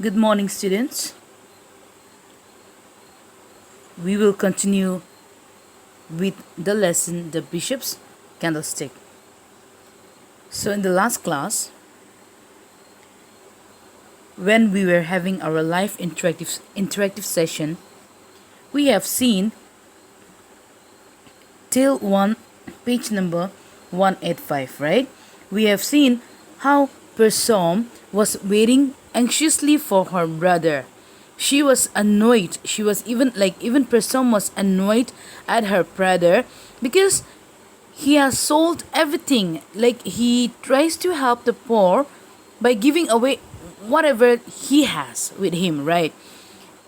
Good morning, students. We will continue with the lesson The Bishop's Candlestick. So, in the last class, when we were having our live interactive session, we have seen till page number 185, right? We have seen how Persom was waiting anxiously for her brother. She was annoyed. She was even Persom was annoyed at her brother because he has sold everything. Like, he tries to help the poor by giving away whatever he has with him, right?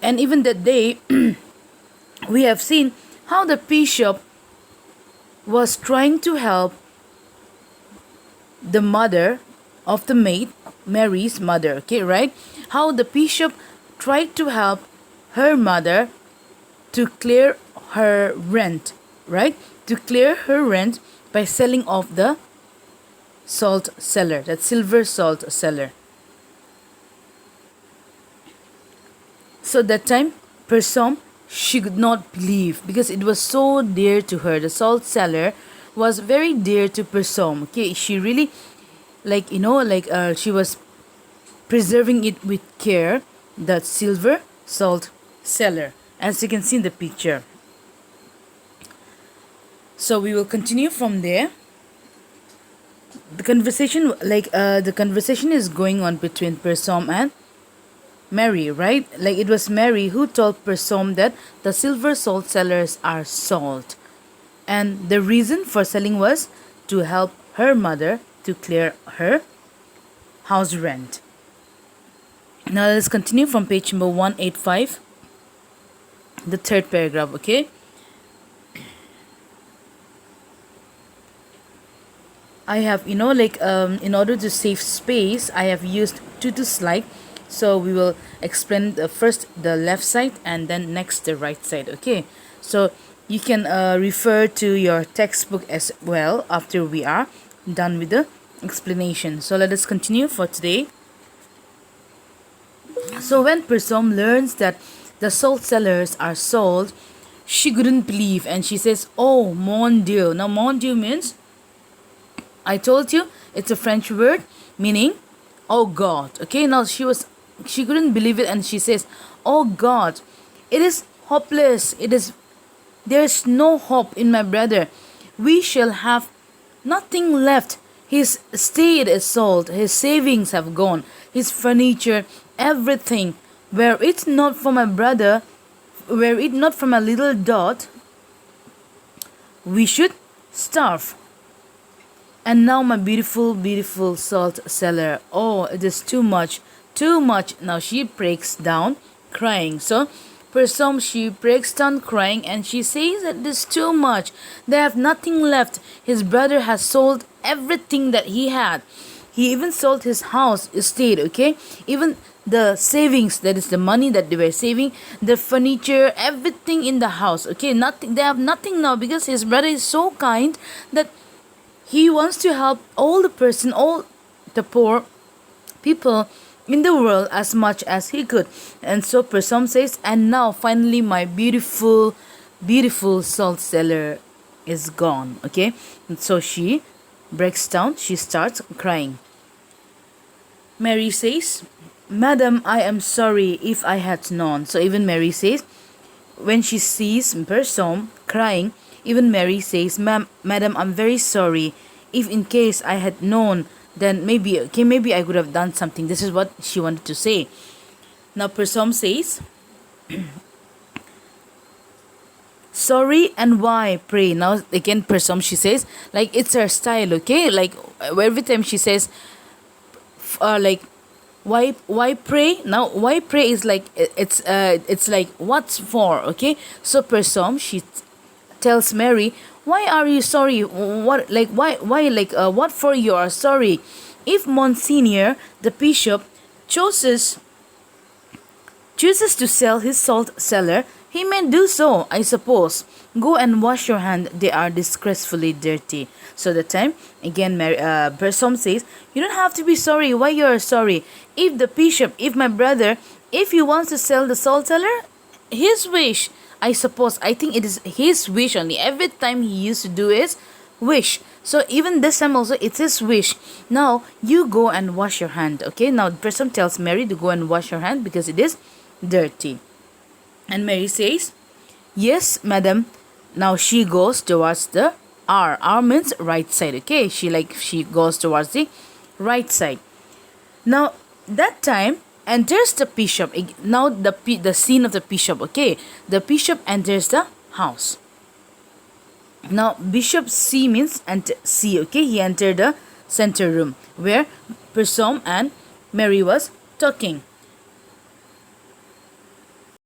And even that day, we have seen how the bishop was trying to help the mother of the maid, Mary's mother, okay, right? How the bishop tried to help her mother to clear her rent, right? To clear her rent by selling off the salt cellar, that silver salt cellar. So that time, Persom, she could not believe because it was so dear to her. The salt cellar was very dear to Persom. Okay, she really, she was preserving it with care. That silver salt cellar, as you can see in the picture. So we will continue from there. The conversation is going on between Persom and Mary, right? Like, it was Mary who told Persom that the silver salt cellars are sold. And the reason for selling was to help her mother to clear her house rent. Now let's continue from page number 185, the third paragraph, okay? I have, in order to save space, I have used to slide. So we will explain first the left side and then next the right side, okay? So you can refer to your textbook as well after we are done with the explanation. So let us continue for today. So when Persom learns that the salt cellars are sold, she couldn't believe and she says, "Oh, mon Dieu." Now, mon Dieu means, I told you, it's a French word meaning, "Oh God." Okay, now she couldn't believe it and she says, "Oh God, it is hopeless. There's no hope in my brother. We shall have nothing left. His estate is sold, his savings have gone, his furniture, everything. Were it not for my brother, were it not for my little dot, we should starve. And now my beautiful, beautiful salt cellar. Oh, it is too much, too much." Now she breaks down crying. So Persom, she breaks down crying and she says that it is too much. They have nothing left. His brother has sold everything that he had. He even sold his house, estate, okay? Even the savings, that is the money that they were saving, the furniture, everything in the house, okay? Nothing. They have nothing now because his brother is so kind that he wants to help all the poor people in the world as much as he could. And so Persom says, "And now finally my beautiful, beautiful salt cellar is gone." Okay, and so she breaks down, she starts crying. Mary says, "Madam, I am sorry if I had known." So even Mary says, when she sees Persom crying, even Mary says, Madam, I'm very sorry. If in case I had known, then maybe I could have done something." This is what she wanted to say. Now Persom says, "Sorry, and why, pray?" Now again Persom, she says, like, it's her style, okay? Like, every time she says, why pray? Now why pray is like, it's like, what's for, okay? So Persom, she tells Mary, "Why are you sorry? What, like, what for you are sorry? If Monsignor the bishop chooses to sell his salt cellar, He may do so, I suppose. Go and wash your hand, they are disgracefully dirty. So the time, again, Bersom says, you don't have to be sorry. Why you are sorry? If the bishop, if my brother, if he wants to sell the salt cellar, his wish, I suppose. I think it is his wish only. Every time he used to do his wish. So even this time also, it's his wish. Now, you go and wash your hand, okay? Now, Bersom tells Mary to go and wash her hand because it is dirty. And Mary says, yes, madam. Now she goes towards the R. R means right side, okay? She goes towards the right side. Now that time enters the bishop. Now the scene of the bishop, okay? The bishop enters the house. Now Bishop C means C, okay? He entered the center room where Bersom and Mary was talking.